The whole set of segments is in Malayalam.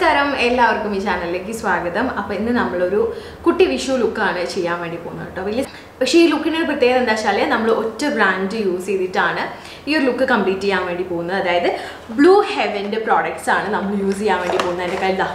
നമസ്കാരം എല്ലാവർക്കും ഈ ചാനലിലേക്ക് സ്വാഗതം. അപ്പോൾ ഇന്ന് നമ്മളൊരു കുട്ടി വിഷു ലുക്കാണ് ചെയ്യാൻ വേണ്ടി പോകുന്നത് കേട്ടോ. വലിയ പക്ഷേ ഈ ലുക്കിന് ഒരു പ്രത്യേകത എന്താ വെച്ചാൽ നമ്മൾ ഒറ്റ ബ്രാൻഡ് യൂസ് ചെയ്തിട്ടാണ് ഈ ഒരു ലുക്ക് കംപ്ലീറ്റ് ചെയ്യാൻ വേണ്ടി പോകുന്നത്. അതായത് ബ്ലൂ ഹെവൻ്റെ പ്രോഡക്റ്റ്സ് ആണ് നമ്മൾ യൂസ് ചെയ്യാൻ വേണ്ടി പോകുന്നത്. എൻ്റെ കയ്യിൽ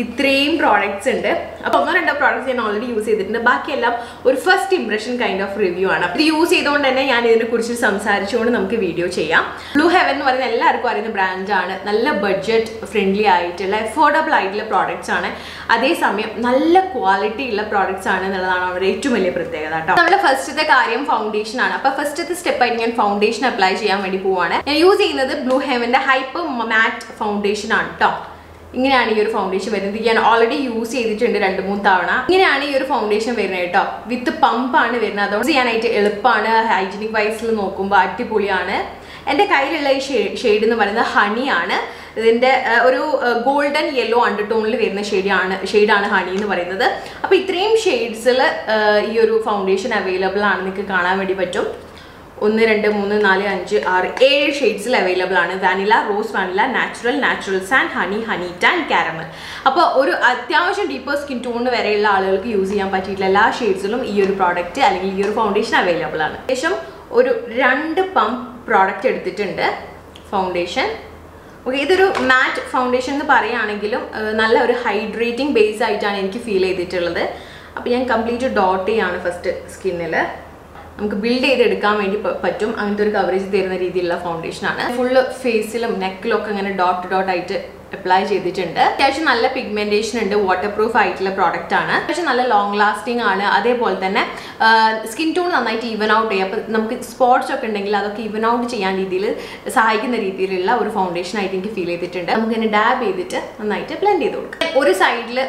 ഇത്രയും പ്രോഡക്റ്റ്സ് ഉണ്ട്. അപ്പോൾ ഒന്നോ രണ്ടോ പ്രോഡക്റ്റ്സ് ഞാൻ ഓൾറെഡി യൂസ് ചെയ്തിട്ടുണ്ട്. ബാക്കിയെല്ലാം ഒരു first impression kind of review ആണ്. ഇത് യൂസ് ചെയ്തുകൊണ്ട് തന്നെ ഞാൻ ഇതിനെക്കുറിച്ച് സംസാരിച്ചുകൊണ്ട് നമുക്ക് വീഡിയോ ചെയ്യാം. ബ്ലൂ ഹെവൻ എന്ന് പറയുന്ന എല്ലാവർക്കും അറിയുന്ന ബ്രാൻഡാണ്. നല്ല ബഡ്ജറ്റ് ഫ്രണ്ട്ലി ആയിട്ടുള്ള അഫോർഡബിൾ ആയിട്ടുള്ള പ്രോഡക്റ്റ്സ് ആണ്. അതേസമയം നല്ല ക്വാളിറ്റി ഉള്ള പ്രോഡക്റ്റ്സ് ആണ് എന്നുള്ളതാണ് അവരുടെ ഏറ്റവും വലിയ പ്രത്യേകത കേട്ടോ. നമ്മുടെ ഫസ്റ്റത്തെ കാര്യം ഫൗണ്ടേഷൻ ആണ്. അപ്പോൾ ഫസ്റ്റത്തെ സ്റ്റെപ്പായിട്ട് ഞാൻ ഫൗണ്ടേഷൻ അപ്ലൈ ചെയ്യാൻ വേണ്ടി പോവാണ്. ഞാൻ യൂസ് ചെയ്യുന്നത് ബ്ലൂ ഹെവൻ്റെ ഹൈപ്പർ മാറ്റ് ഫൗണ്ടേഷൻ ആണ് കേട്ടോ. ഇങ്ങനെയാണ് ഈ ഒരു ഫൗണ്ടേഷൻ വരുന്നത്. ഞാൻ ഓൾറെഡി യൂസ് ചെയ്തിട്ടുണ്ട് 2-3 തവണ. ഇങ്ങനെയാണ് ഈ ഒരു ഫൗണ്ടേഷൻ വരുന്നത് കേട്ടോ. വിത്ത് പമ്പാണ് വരുന്നത്. അതുകൊണ്ട് ചെയ്യാനായിട്ട് എളുപ്പമാണ്. ഹൈജീനിക് വൈസിൽ നോക്കുമ്പോൾ അടിപൊളിയാണ്. എൻ്റെ കയ്യിലുള്ള ഈ ഷെയ്ഡ് എന്ന് പറയുന്നത് ഹണിയാണ്. ഇതിൻ്റെ ഒരു ഗോൾഡൻ യെല്ലോ അണ്ടർടോണിൽ വരുന്ന ഷെയ്ഡാണ് ഹണി എന്ന് പറയുന്നത്. അപ്പോൾ ഇത്രയും ഷെയ്ഡ്സിൽ ഈ ഒരു ഫൗണ്ടേഷൻ അവൈലബിൾ ആണ്. നിങ്ങൾക്ക് കാണാൻ വേണ്ടി പറ്റും. 1, 2, 3, 4, 5, 6, 7 ഷെയ്ഡ്സിൽ അവൈലബിൾ ആണ്. Vanilla, rose vanilla, natural sand, honey tan, caramel. അപ്പോൾ ഒരു അത്യാവശ്യം ഡീപ്പർ സ്കിൻ ടോണിന് വരെയുള്ള ആളുകൾക്ക് യൂസ് ചെയ്യാൻ പറ്റിയിട്ടുള്ള എല്ലാ ഷെയ്ഡ്സിലും ഈ ഒരു പ്രോഡക്റ്റ് അല്ലെങ്കിൽ ഈ ഒരു ഫൗണ്ടേഷൻ അവൈലബിൾ ആണ്. ശേഷം ഒരു 2 പമ്പ് പ്രോഡക്റ്റ് എടുത്തിട്ടുണ്ട് ഫൗണ്ടേഷൻ. ഓക്കെ, ഇതൊരു മാറ്റ് ഫൗണ്ടേഷൻ എന്ന് പറയുകയാണെങ്കിലും നല്ല ഒരു ഹൈഡ്രേറ്റിംഗ് ബേസ് ആയിട്ടാണ് എനിക്ക് ഫീൽ ചെയ്തിട്ടുള്ളത്. അപ്പോൾ ഞാൻ കംപ്ലീറ്റ് ഡോട്ട് ചെയ്യാണ് ഫസ്റ്റ് സ്കിന്നിൽ. നമുക്ക് ബിൽഡ് ചെയ്തെടുക്കാൻ വേണ്ടി പറ്റും. അങ്ങനത്തെ ഒരു കവറേജ് തരുന്ന രീതിയിലുള്ള ഫൗണ്ടേഷനാണ്. ഫുള്ള് ഫേസിലും നെക്കിലും ഒക്കെ ഇങ്ങനെ ഡോട്ട് ആയിട്ട് അപ്ലൈ ചെയ്തിട്ടുണ്ട്. അത്യാവശ്യം നല്ല പിഗ്മെന്റേഷൻ ഉണ്ട്. വാട്ടർ പ്രൂഫ് ആയിട്ടുള്ള പ്രോഡക്റ്റ് ആണ്. അത്യാവശ്യം നല്ല ലോങ് ലാസ്റ്റിംഗ് ആണ്. അതേപോലെ തന്നെ സ്കിൻ ടോൺ നന്നായിട്ട് ഈവൻ ഔട്ട് ചെയ്യാം. അപ്പോൾ നമുക്ക് സ്പോട്ട്സ് ഒക്കെ ഉണ്ടെങ്കിൽ അതൊക്കെ ഈവൻ ഔട്ട് ചെയ്യാൻ രീതിയിൽ സഹായിക്കുന്ന രീതിയിലുള്ള ഒരു ഫൗണ്ടേഷൻ ആയിട്ട് എനിക്ക് ഫീൽ ചെയ്തിട്ടുണ്ട്. നമുക്ക് ഇങ്ങനെ ഡാബ് ചെയ്തിട്ട് നന്നായിട്ട് ബ്ലെൻഡ് ചെയ്ത് കൊടുക്കാം. ഒരു സൈഡിൽ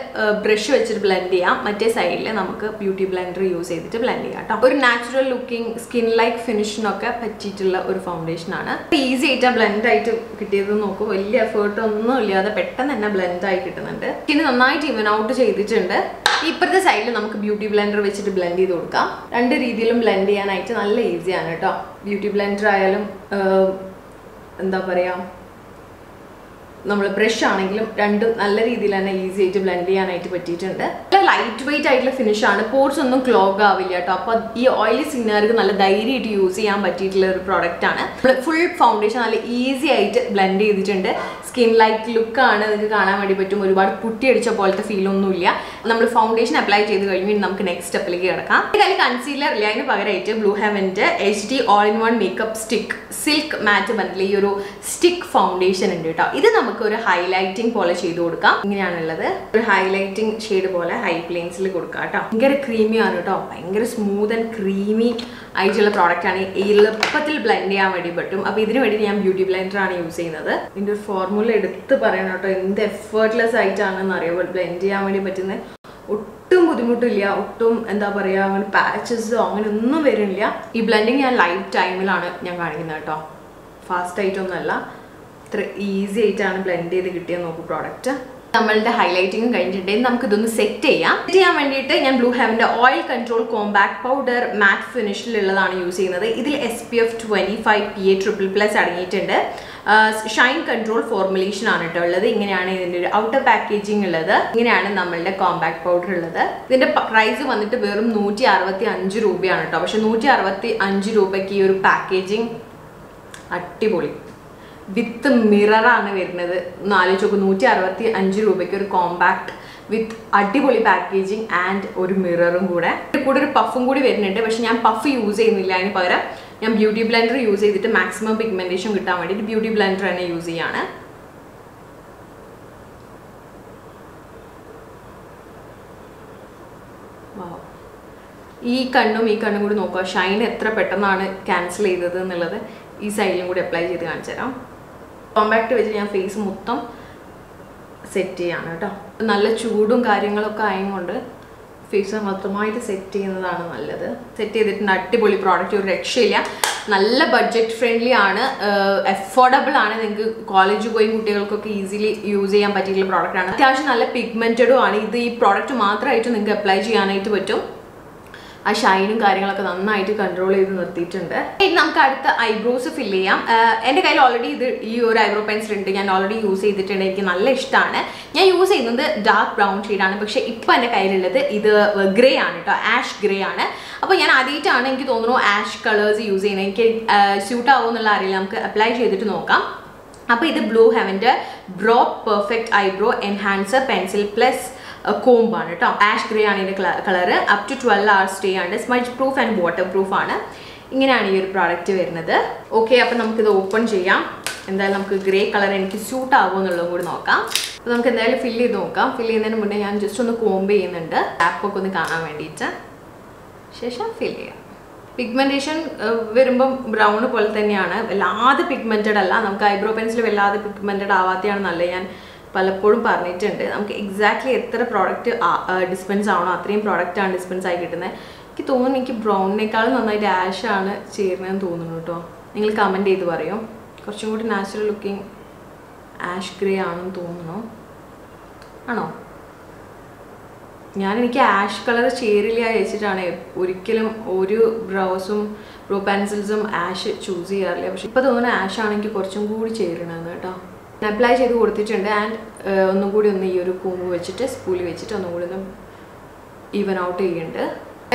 ബ്രഷ് വെച്ചിട്ട് ബ്ലെൻഡ് ചെയ്യാം. മറ്റേ സൈഡിൽ നമുക്ക് ബ്യൂട്ടി ബ്ലെൻഡർ യൂസ് ചെയ്തിട്ട് ബ്ലെൻഡ് ചെയ്യാം കേട്ടോ. ഒരു നാച്ചുറൽ ലുക്കിംഗ് സ്കിൻ ലൈക്ക് ഫിനിഷിനൊക്കെ പറ്റിയിട്ടുള്ള ഒരു ഫൗണ്ടേഷൻ ആണ്. ഈസി ആയിട്ട് ബ്ലെൻഡ് ആയിട്ട് കിട്ടിയത് നോക്കൂ. വലിയ എഫേർട്ട് ഒന്നും അത് പെട്ടെന്ന് തന്നെ ബ്ലെൻഡ് ആയി കിട്ടുന്നുണ്ട്. പിന്നെ നന്നായിട്ട് ഇവൻ ഔട്ട് ചെയ്തിട്ടുണ്ട്. ഇപ്പുറത്തെ സൈഡിൽ നമുക്ക് ബ്യൂട്ടി ബ്ലെൻഡർ വെച്ചിട്ട് ബ്ലെൻഡ് ചെയ്ത് കൊടുക്കാം. 2 രീതിയിലും ബ്ലെൻഡ് ചെയ്യാനായിട്ട് നല്ല ഈസിയാണ് കേട്ടോ. ബ്യൂട്ടി ബ്ലെൻഡർ ആയാലും എന്താ പറയുക, നമ്മൾ ബ്രഷ് ആണെങ്കിലും രണ്ടും നല്ല രീതിയിൽ തന്നെ ഈസി ആയിട്ട് ബ്ലെൻഡ് ചെയ്യാനായിട്ട് പറ്റിയിട്ടുണ്ട്. നല്ല ലൈറ്റ് വെയിറ്റ് ആയിട്ടുള്ള ഫിനിഷ് ആണ്. പോർട്സ് ഒന്നും ക്ലോഗ് ആവില്ല കേട്ടോ. അപ്പോൾ ഈ ഓയിലി സ്കിന്നുകാർക്ക് നല്ല ധൈര്യമായിട്ട് യൂസ് ചെയ്യാൻ പറ്റിയിട്ടുള്ള ഒരു പ്രോഡക്റ്റ് ആണ്. ഫുൾ ഫൗണ്ടേഷൻ നല്ല ഈസി ആയിട്ട് ബ്ലെൻഡ് ചെയ്തിട്ടുണ്ട്. സ്കിൻ ലൈക്ക് ലുക്കാണ്. നിങ്ങൾക്ക് കാണാൻ വേണ്ടി പറ്റും. ഒരുപാട് പുട്ടിയടിച്ച പോലത്തെ ഫീലൊന്നുമില്ല. നമ്മൾ ഫൗണ്ടേഷൻ അപ്ലൈ ചെയ്ത് കഴിഞ്ഞ് നമുക്ക് നെക്സ്റ്റ് സ്റ്റെപ്പിലേക്ക് കിടക്കാം. ഇതിൽ കൺസീലർ ഇല്ല. അതിന് പകരമായിട്ട് ബ്ലൂ ഹെവൻ്റെ HD all-in-one makeup stick silk matte bundle ഈ ഒരു സ്റ്റിക്ക് ഫൗണ്ടേഷൻ ഉണ്ട് കേട്ടോ. ഇത് നമുക്ക് ഒരു ഹൈലൈറ്റിംഗ് പോലെ ചെയ്ത് കൊടുക്കാം. ഇങ്ങനെയാണുള്ളത്. ഒരു ഹൈലൈറ്റിംഗ് ഷെയ്ഡ് പോലെ ഹൈ പ്ലെയിൻസിൽ കൊടുക്കാം കേട്ടോ. ഭയങ്കര ക്രീമിയാണ് കേട്ടോ. ഭയങ്കര സ്മൂത്ത് ആൻഡ് ക്രീമി ആയിട്ടുള്ള പ്രോഡക്റ്റ് ആണ്. എളുപ്പത്തിൽ ബ്ലെൻഡ് ചെയ്യാൻ വേണ്ടി പറ്റും. അപ്പോൾ ഇതിനു വേണ്ടി ഞാൻ ബ്യൂട്ടി ബ്ലെൻഡർ ആണ് യൂസ് ചെയ്യുന്നത്. ഇതിൻ്റെ ഒരു ഫോർമുല എടുത്ത് പറയണം കേട്ടോ. എന്ത് എഫേർട്ട്ലെസ് ആയിട്ടാണെന്ന് അറിയുമ്പോൾ ബ്ലെൻഡ് ചെയ്യാൻ വേണ്ടി പറ്റുന്നത്. ഒട്ടും ബുദ്ധിമുട്ടില്ല. ഒട്ടും എന്താ പറയുക, അങ്ങനെ പാച്ചസോ അങ്ങനെ ഒന്നും വരുന്നില്ല. ഈ ബ്ലെൻഡിങ് ഞാൻ ലൈവ് ടൈമിലാണ് ഞാൻ കാണിക്കുന്നത് കേട്ടോ. ഫാസ്റ്റ് ആയിട്ടൊന്നുമല്ല. ഇത്ര ഈസി ആയിട്ടാണ് ബ്ലെൻഡ് ചെയ്ത് കിട്ടിയത്. നോക്കൂ പ്രോഡക്റ്റ്. നമ്മളുടെ ഹൈലൈറ്റിംഗ് കഴിഞ്ഞിട്ടുണ്ടെങ്കിൽ നമുക്ക് ഇതൊന്ന് സെറ്റ് ചെയ്യാൻ വേണ്ടിയിട്ട് ഞാൻ ബ്ലൂ ഹെവൻ്റെ oil control compact powder matte ഫിനിഷിലുള്ളതാണ് യൂസ് ചെയ്യുന്നത്. ഇതിൽ SPF 25 PA++ അടങ്ങിയിട്ടുണ്ട്. ഷൈൻ കൺട്രോൾ ഫോർമുലേഷൻ ആണ് കേട്ടോ ഉള്ളത്. ഇങ്ങനെയാണ് ഇതിൻ്റെ ഒരു ഔട്ടർ പാക്കേജിങ് ഉള്ളത്. ഇങ്ങനെയാണ് നമ്മളുടെ കോമ്പാക്ട് പൗഡർ ഉള്ളത്. ഇതിൻ്റെ പ്രൈസ് വന്നിട്ട് വെറും 165 രൂപയാണ് കേട്ടോ. പക്ഷെ 165 രൂപയ്ക്ക് ഈ ഒരു പാക്കേജിങ് അടിപൊളി വിത്ത് മിററാണ് വരുന്നത്. 165 രൂപയ്ക്ക് ഒരു കോമ്പാക്ട് വിത്ത് അടിപൊളി പാക്കേജിങ് ആൻഡ് ഒരു മിററും കൂടെ ഒരു പഫും കൂടി വരുന്നുണ്ട്. പക്ഷെ ഞാൻ പഫ് യൂസ് ചെയ്യുന്നില്ല. അതിന് പകരം ഞാൻ ബ്യൂട്ടി ബ്ലെൻഡർ യൂസ് ചെയ്തിട്ട് മാക്സിമം പിഗ്മെന്റേഷൻ കിട്ടാൻ വേണ്ടിയിട്ട് ബ്യൂട്ടി ബ്ലെൻഡർ തന്നെ യൂസ് ചെയ്യാണ്. ഈ കണ്ണും കൂടി നോക്കുക. ഷൈൻ എത്ര പെട്ടെന്നാണ് ക്യാൻസൽ ചെയ്തത് എന്നുള്ളത് ഈ സൈഡിലും കൂടി അപ്ലൈ ചെയ്ത് കാണിച്ചു തരാം. കോമ്പാക്ട് വെച്ച് ഞാൻ ഫേസ് മൊത്തം സെറ്റ് ചെയ്യാണ് കേട്ടോ. നല്ല ചൂടും കാര്യങ്ങളൊക്കെ ആയതുകൊണ്ട് ഫേസ് മൊത്തമായിട്ട് സെറ്റ് ചെയ്യുന്നതാണ് നല്ലത്. സെറ്റ് ചെയ്തിട്ടുണ്ട്. അടിപൊളി പ്രോഡക്റ്റ്, ഒരു രക്ഷയില്ല. നല്ല ബഡ്ജറ്റ് ഫ്രണ്ട്ലി ആണ്. അഫോർഡബിൾ ആണ്. നിങ്ങൾക്ക് കോളേജ് ഗോയിങ് കുട്ടികൾക്കൊക്കെ ഈസിലി യൂസ് ചെയ്യാൻ പറ്റിയിട്ടുള്ള പ്രോഡക്റ്റ് ആണ്. അത്യാവശ്യം നല്ല പിഗ്മെന്റഡും ആണ്. ഇത് ഈ പ്രോഡക്റ്റ് മാത്രമായിട്ട് നിങ്ങൾക്ക് അപ്ലൈ ചെയ്യാനായിട്ട് പറ്റും. ആ ഷൈനും കാര്യങ്ങളൊക്കെ നന്നായിട്ട് കൺട്രോൾ ചെയ്ത് നിർത്തിയിട്ടുണ്ട്. ഇനി നമുക്ക് അടുത്ത ഐബ്രോസ് ഫില്ല് ചെയ്യാം. എൻ്റെ കയ്യിൽ ഓൾറെഡി ഈ ഒരു ഐബ്രോ പെൻസിൽ ഉണ്ട്, ഞാൻ ഓൾറെഡി യൂസ് ചെയ്തിട്ടുണ്ട്, എനിക്ക് നല്ല ഇഷ്ടമാണ്. ഞാൻ യൂസ് ചെയ്യുന്നത് ഡാർക്ക് ബ്രൗൺ ഷെയ്ഡാണ്, പക്ഷേ ഇപ്പോൾ എൻ്റെ കയ്യിലുള്ളത് ഇത് ഗ്രേ ആണ് കേട്ടോ, ആഷ് ഗ്രേ ആണ്. അപ്പോൾ ഞാൻ ആദ്യമായിട്ടാണ് എനിക്ക് തോന്നുന്നു ആഷ് കളേഴ്സ് യൂസ് ചെയ്യുന്നത്. എനിക്ക് സ്യൂട്ട് ആവുമോ എന്നുള്ള അറിയില്ല, നമുക്ക് അപ്ലൈ ചെയ്തിട്ട് നോക്കാം. അപ്പോൾ ഇത് ബ്ലൂ ഹെവൻ്റെ brow perfect eyebrow enhancer pencil plus കോംബാണ് കേട്ടോ. ആഷ് ഗ്രേ ആണ് ഇതിൻ്റെ colour. Up to 12 hours stay ആണ്. Smudge proof and waterproof ആണ്. ഇങ്ങനെയാണ് ഈ ഒരു പ്രോഡക്റ്റ് വരുന്നത്. ഓക്കെ, അപ്പോൾ നമുക്കിത് ഓപ്പൺ ചെയ്യാം. എന്തായാലും നമുക്ക് ഗ്രേ കളർ എനിക്ക് സ്യൂട്ട് ആകുമോ എന്നുള്ളതും കൂടി നോക്കാം. അപ്പോൾ നമുക്ക് എന്തായാലും ഫില്ല് ചെയ്ത് നോക്കാം. ഫില്ല് ചെയ്യുന്നതിന് മുന്നേ ഞാൻ ജസ്റ്റ് ഒന്ന് കോംബ് ചെയ്യുന്നുണ്ട്, ആപ്പൊക്കെ ഒന്ന് കാണാൻ വേണ്ടിയിട്ട്. ശേഷം ഫില്ല് ചെയ്യാം. പിഗ്മെൻറ്റേഷൻ വരുമ്പം ബ്രൗൺ പോലെ തന്നെയാണ്, വല്ലാതെ പിഗ്മെൻറ്റഡ് അല്ല. നമുക്ക് ഐബ്രോ പെൻസിൽ വല്ലാതെ പിഗ്മെൻറ്റഡ് ആവാത്തതാണ് നല്ലത്. ഞാൻ പലപ്പോഴും പറഞ്ഞിട്ടുണ്ട്, നമുക്ക് എക്സാക്ട്ലി എത്ര പ്രോഡക്റ്റ് ഡിസ്പെൻസ് ആവണോ അത്രയും പ്രോഡക്റ്റാണ് ഡിസ്പെൻസ് ആയി കിട്ടുന്നത്. എനിക്ക് തോന്നുന്നു എനിക്ക് ബ്രൗണിനേക്കാളും നന്നായിട്ട് ആഷാണ് ചേരുന്നതെന്ന് തോന്നുന്നു കേട്ടോ. നിങ്ങൾ കമൻറ്റ് ചെയ്ത് പറയും. കുറച്ചും കൂടി നാച്ചുറൽ ലുക്കിംഗ് ആഷ് ഗ്രേ ആണെന്ന് തോന്നുന്നു. ആണോ? എനിക്ക് ആഷ് കളർ ചേരില്ല വെച്ചിട്ടാണ് ഒരിക്കലും ഒരു ബ്രോ പെൻസിൽസും ആഷ് ചൂസ് ചെയ്യാറില്ല. പക്ഷെ ഇപ്പോൾ തോന്നുന്നു ആഷ് ആണെങ്കിൽ കുറച്ചും കൂടി ചേരണമെന്ന് കേട്ടോ. അപ്ലൈ ചെയ്ത് കൊടുത്തിട്ടുണ്ട്. ആൻഡ് ഒന്നും കൂടി ഒന്ന് ഈ ഒരു കൂമ്പ് വെച്ചിട്ട് സ്പൂളിൽ വെച്ചിട്ട് ഒന്നും കൂടി ഒന്ന് ഈവൻ ഔട്ട് ചെയ്യുന്നുണ്ട്.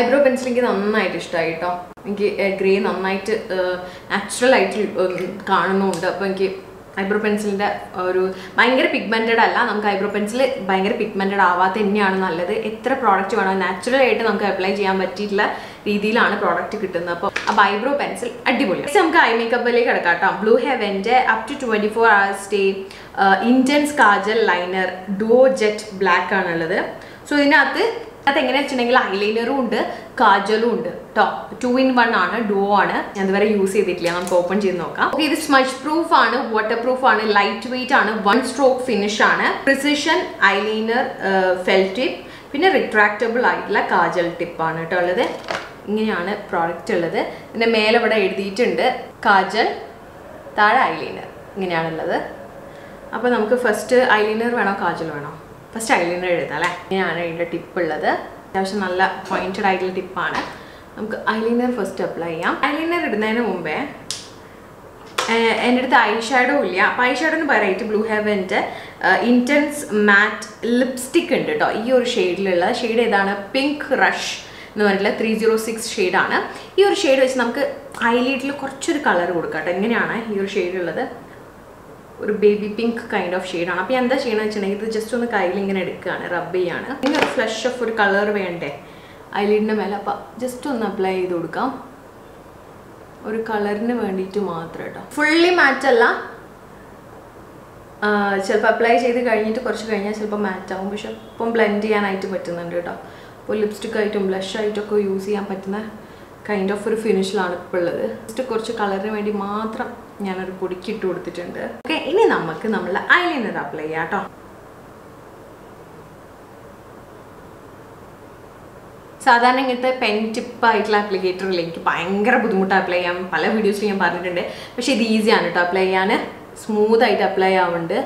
ഐബ്രോ പെൻസിൽ എനിക്ക് നന്നായിട്ട് ഇഷ്ടമായി കേട്ടോ. എനിക്ക് ഗ്രേ നന്നായിട്ട് നാച്ചുറൽ ആയിട്ട് കാണുന്നുണ്ട്. അപ്പോൾ എനിക്ക് ഐബ്രോ പെൻസിലിൻ്റെ ഒരു ഭയങ്കര പിഗ്മെൻറ്റഡ് അല്ല, നമുക്ക് ഐബ്രോ പെൻസിൽ ഭയങ്കര പിഗ്മെൻറ്റഡ് ആവാത്ത തന്നെയാണ് നല്ലത്. എത്ര പ്രോഡക്റ്റ് വേണം നാച്ചുറൽ ആയിട്ട് നമുക്ക് അപ്ലൈ ചെയ്യാൻ പറ്റിയിട്ടുള്ള രീതിയിലാണ് പ്രോഡക്റ്റ് കിട്ടുന്നത്. അപ്പോൾ ഐബ്രോ പെൻസിൽ അടിപൊളിയാണ്. നമുക്ക് ഐ മേക്കപ്പിലേക്ക് കിടക്കാം കേട്ടോ. ബ്ലൂ ഹെവൻ്റെ up to 24 hours stay intense kajal liner duo jet black ആണുള്ളത്. സോ ഇതിനകത്ത് എങ്ങനെയാ വെച്ചിട്ടുണ്ടെങ്കിൽ ഐലൈനറും ഉണ്ട് കാജലും ഉണ്ട് കേട്ടോ. 2 in 1 ആണ്, ഡുവോ ആണ്. ഞാൻ ഇതുവരെ യൂസ് ചെയ്തിട്ടില്ല, നമുക്ക് ഓപ്പൺ ചെയ്ത് നോക്കാം. ഓക്കെ, ഇത് സ്മജ് പ്രൂഫ് ആണ്, വാട്ടർ പ്രൂഫ് ആണ്, ലൈറ്റ് വെയിറ്റ് ആണ്, 1 stroke ഫിനിഷ് ആണ്, പ്രിസിഷൻ ഐലൈനർ ഫെൽ ടിപ്പ്, പിന്നെ റിട്രാക്റ്റബിൾ ആയിട്ടുള്ള കാജൽ ടിപ്പാണ് കേട്ടോ ഉള്ളത്. ഇങ്ങനെയാണ് പ്രോഡക്റ്റ് ഉള്ളത്. ഇതിൻ്റെ മേലെ ഇവിടെ എഴുതിയിട്ടുണ്ട് കാജൽ, താഴെ ഐലൈനർ, ഇങ്ങനെയാണുള്ളത്. അപ്പോൾ നമുക്ക് ഫസ്റ്റ് ഐലൈനർ വേണോ കാജൽ വേണോ? ഫസ്റ്റ് ഐലൈനർ എഴുതാം അല്ലേ. ഇങ്ങനെയാണ് ഇതിൻ്റെ ടിപ്പ് ഉള്ളത്. അത്യാവശ്യം നല്ല പോയിൻറ്റഡ് ആയിട്ടുള്ള ടിപ്പാണ്. നമുക്ക് ഐലൈനർ ഫസ്റ്റ് അപ്ലൈ ചെയ്യാം. ഐലൈനർ ഇടുന്നതിന് മുമ്പേ എൻ്റെ അടുത്ത് ഐ ഷാഡോ ഇല്ല. അപ്പോൾ ഐ ഷാഡോന് പറയായിട്ട് ബ്ലൂ ഹെവൻ്റെ ഇൻറ്റൻസ് മാറ്റ് ലിപ്സ്റ്റിക് ഉണ്ട് കേട്ടോ. ഈ ഒരു ഷെയ്ഡിലുള്ള ഷെയ്ഡ് ഏതാണ്? പിങ്ക് റഷ് എന്ന് പറഞ്ഞിട്ടുള്ള 306 ഷെയ്ഡാണ്. ഈ ഒരു ഷെയ്ഡ് വെച്ച് നമുക്ക് ഐലൈറ്റിൽ കുറച്ചൊരു കളർ കൊടുക്കാം കേട്ടോ. എങ്ങനെയാണ് ഈ ഒരു ഷെയ്ഡ് ഉള്ളത്? ഒരു ബേബി പിങ്ക് കൈൻഡ് ഓഫ് ഷെയ്ഡാണ്. അപ്പോൾ എന്താ ചെയ്യണമെന്ന് വെച്ചിട്ടുണ്ടെങ്കിൽ ഇത് ജസ്റ്റ് ഒന്ന് കയ്യിൽ ഇങ്ങനെ എടുക്കുകയാണ്, റബ്ബ് ചെയ്യാണ്. ഇങ്ങനെ ഒരു ഫ്ലഷ് ഓഫ് ഒരു കളർ വേണ്ടേ ഐലൈഡിൻ്റെ മേലെ. അപ്പോൾ ജസ്റ്റ് ഒന്ന് അപ്ലൈ ചെയ്ത് കൊടുക്കാം, ഒരു കളറിന് വേണ്ടിയിട്ട് മാത്രം കേട്ടോ. ഫുള്ളി മാറ്റല്ല, ചിലപ്പോൾ അപ്ലൈ ചെയ്ത് കഴിഞ്ഞിട്ട് കുറച്ച് കഴിഞ്ഞാൽ ചിലപ്പോൾ മാറ്റാവും. പക്ഷെ ഇപ്പം ബ്ലെൻഡ് ചെയ്യാനായിട്ട് പറ്റുന്നുണ്ട് കേട്ടോ. അപ്പോൾ ലിപ്സ്റ്റിക് ആയിട്ടും ബ്ലഷ് ആയിട്ടൊക്കെ യൂസ് ചെയ്യാൻ പറ്റുന്ന കൈൻഡ് ഓഫ് ഒരു ഫിനിഷിലാണ് ഇപ്പോൾ ഉള്ളത്. ജസ്റ്റ് കുറച്ച് കളറിന് വേണ്ടി മാത്രം ഞാനൊരു പൊടിക്ക് ഇട്ട് കൊടുത്തിട്ടുണ്ട്. ഓക്കെ, ഇനി നമുക്ക് നമ്മളെ ഐലൈനർ അപ്ലൈ ചെയ്യാം കേട്ടോ. സാധാരണ ഇങ്ങനത്തെ പെൻ ടിപ്പായിട്ടുള്ള ആപ്ലിക്കേറ്ററിൽ എനിക്ക് ഭയങ്കര ബുദ്ധിമുട്ട് അപ്ലൈ ചെയ്യാൻ, പല വീഡിയോസിൽ ഞാൻ പറഞ്ഞിട്ടുണ്ട്. പക്ഷെ ഇത് ഈസിയാണ് കേട്ടോ അപ്ലൈ ചെയ്യാൻ, സ്മൂത്തായിട്ട് അപ്ലൈ ആവുന്നുണ്ട്.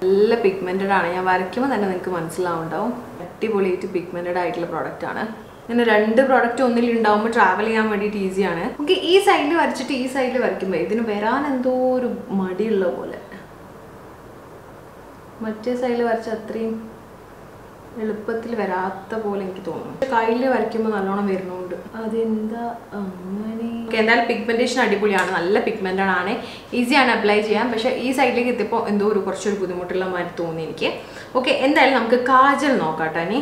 നല്ല പിഗ്മെൻറ്റഡ് ആണ്, ഞാൻ വരയ്ക്കുമ്പോൾ തന്നെ നിങ്ങൾക്ക് മനസ്സിലാവുണ്ടാവും. അടിപൊളിയായിട്ട് പിഗ്മെൻറ്റഡ് ആയിട്ടുള്ള പ്രോഡക്റ്റാണ്. ഇങ്ങനെ 2 പ്രോഡക്റ്റ് ഒന്നിൽ ഉണ്ടാവുമ്പോൾ ട്രാവൽ ചെയ്യാൻ വേണ്ടിയിട്ട് ഈസിയാണ്. നമുക്ക് ഈ സൈഡിൽ വരച്ചിട്ട് ഈ സൈഡിൽ വരയ്ക്കുമ്പോൾ ഇതിന് വരാൻ എന്തോ ഒരു മടിയുള്ള പോലെ, മറ്റേ സൈഡിൽ വരച്ച അത്രയും എളുപ്പത്തിൽ വരാത്ത പോലെ എനിക്ക് തോന്നുന്നു. കയ്യിൽ വരയ്ക്കുമ്പോൾ നല്ലോണം വരുന്നുണ്ട്, അതെന്താ അങ്ങനെ. എന്തായാലും പിഗ്മെൻറ്റേഷൻ അടിപൊളിയാണ്, നല്ല പിഗ്മെൻറ്റഡ് ആണ്, ഈസിയാണ് അപ്ലൈ ചെയ്യാൻ. പക്ഷേ ഈ സൈഡിലേക്ക് എത്തിയപ്പോൾ എന്തോ കുറച്ചൊരു ബുദ്ധിമുട്ടുള്ള മാതിരി തോന്നി എനിക്ക്. ഓക്കെ, എന്തായാലും നമുക്ക് കാജൽ നോക്കാം കേട്ടോ. ഇനി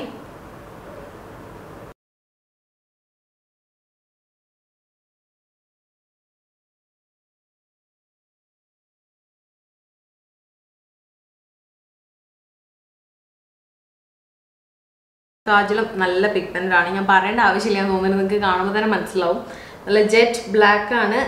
കാജലും നല്ല പിഗ്മെൻറ്റഡ് ആണ്, ഞാൻ പറയേണ്ട ആവശ്യമില്ല തോന്നുന്നു, നിങ്ങൾക്ക് കാണുമ്പോൾ തന്നെ മനസ്സിലാവും. നല്ല ജെറ്റ് ബ്ലാക്ക് ആണ്,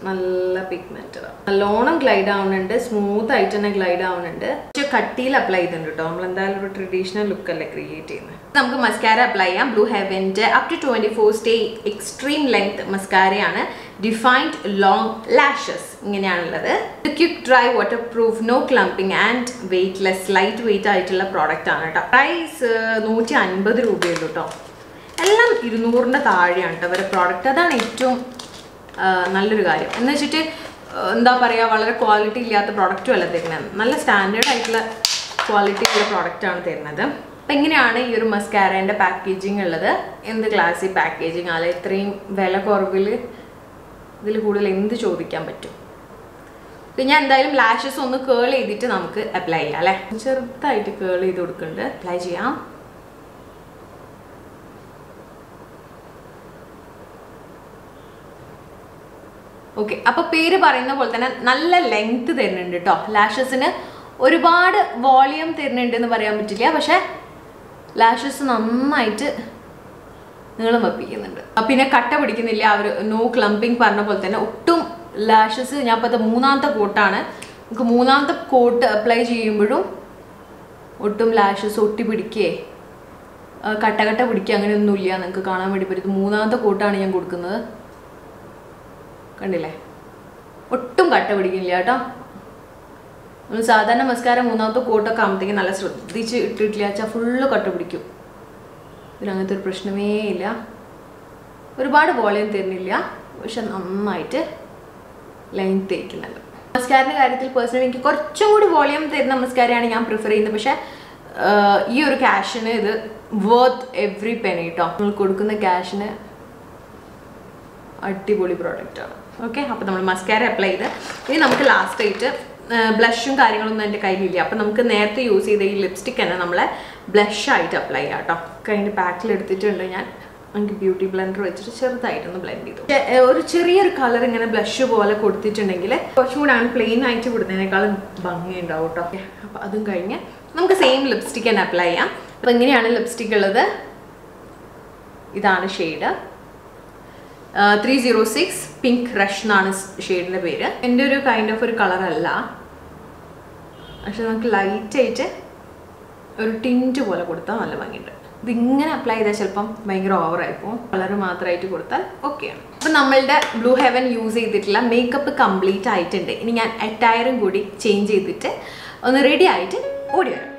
നല്ല പിഗ്മെൻറ്റഡ്, നല്ലോണം ഗ്ലൈഡ് ആവുന്നുണ്ട്, സ്മൂത്ത് ആയിട്ട് തന്നെ ഗ്ലൈഡ് ആവുന്നുണ്ട്. പക്ഷേ കട്ടിയിൽ അപ്ലൈ ചെയ്തിട്ടുണ്ട് കേട്ടോ. നമ്മൾ എന്തായാലും ഒരു ട്രഡീഷണൽ ലുക്ക് അല്ലേ ക്രിയേറ്റ് ചെയ്യുന്നത്. നമുക്ക് മസ്കാര അപ്ലൈ ചെയ്യാം. ബ്ലൂ ഹെവൻ്റെ up to 24 stay extreme length മസ്കാരയാണ്. ഡിഫൈൻഡ് ലോങ് ലാഷസ് ഇങ്ങനെയാണുള്ളത്. Quick dry waterproof no clumping and weightless lightweight ആയിട്ടുള്ള പ്രോഡക്റ്റ് ആണ് കേട്ടോ. പ്രൈസ് 150 രൂപയുള്ളൂ കേട്ടോ. എല്ലാം 200-ന്റെ താഴെയാണ് കേട്ടോ അവരുടെ പ്രോഡക്റ്റ്. അതാണ് ഏറ്റവും നല്ലൊരു കാര്യം. എന്ന് വെച്ചിട്ട് എന്താ പറയുക, വളരെ ക്വാളിറ്റി ഇല്ലാത്ത പ്രോഡക്റ്റും അല്ല തരുന്നത്, നല്ല സ്റ്റാൻഡേർഡ് ആയിട്ടുള്ള ക്വാളിറ്റി ഉള്ള പ്രോഡക്റ്റാണ് തരുന്നത്. അപ്പം എങ്ങനെയാണ് ഈ ഒരു മസ്കാരേൻ്റെ പാക്കേജിങ് ഉള്ളത്? എന്ത് ക്ലാസ്സിൽ പാക്കേജിങ് ആണ്, ഇത്രയും വില കുറവിൽ ഇതിൽ കൂടുതൽ എന്ത് ചോദിക്കാൻ പറ്റും? അപ്പം ഞാൻ എന്തായാലും ലാഷസ് ഒന്ന് കേൾ ചെയ്തിട്ട് നമുക്ക് അപ്ലൈ ചെയ്യാം അല്ലേ. ചെറുതായിട്ട് കേൾ ചെയ്ത് കൊടുക്കുന്നുണ്ട്, അപ്ലൈ ചെയ്യാം. ഓക്കെ, അപ്പോൾ പേര് പറയുന്ന പോലെ തന്നെ നല്ല ലെങ്ത് തരുന്നുണ്ട് കേട്ടോ. ലാഷസിന് ഒരുപാട് വോളിയം തരുന്നുണ്ട് എന്ന് പറയാൻ പറ്റില്ല, പക്ഷെ ലാഷസ് നന്നായിട്ട് നീളം വെപ്പിക്കുന്നുണ്ട്. പിന്നെ കട്ട പിടിക്കുന്നില്ല. അവർ നോ ക്ലംപിംഗ് പറഞ്ഞ പോലെ തന്നെ ഒട്ടും ലാഷസ്, ഞാൻ ഇപ്പോൾ 3ാമത്തെ കോട്ടാണ്, നമുക്ക് 3ാമത്തെ കോട്ട് അപ്ലൈ ചെയ്യുമ്പോഴും ഒട്ടും ലാഷസ് ഒട്ടി പിടിക്കേ കട്ട പിടിക്കുക അങ്ങനെയൊന്നുമില്ല. നിങ്ങൾക്ക് കാണാൻ വേണ്ടി പറ്റും. 3ാമത്തെ കോട്ടാണ് ഞാൻ കൊടുക്കുന്നത്, കണ്ടില്ലേ, ഒട്ടും കട്ട പിടിക്കുന്നില്ല കേട്ടോ. നമ്മൾ സാധാരണ മസ്കാര 3ാമത്തെ കോട്ടൊക്കെ ആകുമ്പോഴത്തേക്കും നല്ല ശ്രദ്ധിച്ച് ഇട്ടിട്ടില്ല വെച്ചാൽ ഫുള്ള് കട്ട പിടിക്കും. ഇതിനങ്ങനത്തെ ഒരു പ്രശ്നമേ ഇല്ല. ഒരുപാട് വോളിയം തരുന്നില്ല, പക്ഷെ നന്നായിട്ട് ലെങ്ത് തേക്കുന്നുണ്ട്. മസ്കാരിൻ്റെ കാര്യത്തിൽ പേഴ്സണലി എനിക്ക് കുറച്ചും കൂടി വോളിയം തരുന്ന മസ്കാരയാണ് ഞാൻ പ്രിഫർ ചെയ്യുന്നത്. പക്ഷേ ഈ ഒരു ക്യാഷിന് ഇത് വർത്ത് എവറി പെനി കേട്ടോ. നമ്മൾ കൊടുക്കുന്ന ക്യാഷിന് അടിപൊളി പ്രോഡക്റ്റാണ്. ഓക്കെ, അപ്പോൾ നമ്മൾ മസ്കാര അപ്ലൈ ചെയ്ത് ഇനി നമുക്ക് ലാസ്റ്റ് ആയിട്ട് ബ്ലഷും കാര്യങ്ങളൊന്നും എൻ്റെ കയ്യിലില്ല. അപ്പം നമുക്ക് നേരത്തെ യൂസ് ചെയ്ത ഈ ലിപ്സ്റ്റിക് തന്നെ നമ്മളെ ബ്ലഷായിട്ട് അപ്ലൈ ചെയ്യാം കേട്ടോ. അതിൻ്റെ പാക്കിൽ എടുത്തിട്ടുണ്ട് ഞാൻ. എനിക്ക് ബ്യൂട്ടി ബ്ലെൻഡർ വെച്ചിട്ട് ചെറുതായിട്ടൊന്ന് ബ്ലെൻഡ് ചെയ്തു. ഒരു ചെറിയൊരു കളർ ഇങ്ങനെ ബ്ലഷ് പോലെ കൊടുത്തിട്ടുണ്ടെങ്കിൽ കുറച്ചും കൂടെ ആണ് പ്ലെയിൻ ആയിട്ട് വിടുന്നതിനേക്കാളും ഭംഗിയുണ്ടാവും കേട്ടോ. അപ്പോൾ അതും കഴിഞ്ഞ് നമുക്ക് സെയിം ലിപ്സ്റ്റിക് തന്നെ അപ്ലൈ ചെയ്യാം. അപ്പോൾ എങ്ങനെയാണ് ലിപ്സ്റ്റിക് ഉള്ളത്? ഇതാണ് ഷെയ്ഡ് 306 പിങ്ക് റഷ് എന്നാണ് ഷെയ്ഡിൻ്റെ പേര്. എൻ്റെ ഒരു കൈൻഡ് ഓഫ് ഒരു കളറല്ല, പക്ഷെ നമുക്ക് ലൈറ്റായിട്ട് ഒരു ടിൻറ്റ് പോലെ കൊടുത്താൽ നല്ല ഭംഗിയുണ്ട്. ഇതിങ്ങനെ അപ്ലൈ ചെയ്താൽ ചിലപ്പം ഭയങ്കര ഓവറായിപ്പോൾ, കളർ മാത്രമായിട്ട് കൊടുത്താൽ ഓക്കെയാണ്. അപ്പം നമ്മളുടെ ബ്ലൂ ഹെവൻ യൂസ് ചെയ്തിട്ടുള്ള മേക്കപ്പ് കംപ്ലീറ്റ് ആയിട്ടുണ്ട്. ഇനി ഞാൻ അറ്റയറും കൂടി ചേഞ്ച് ചെയ്തിട്ട് ഒന്ന് റെഡി ആയിട്ട് ഓടി വരാം.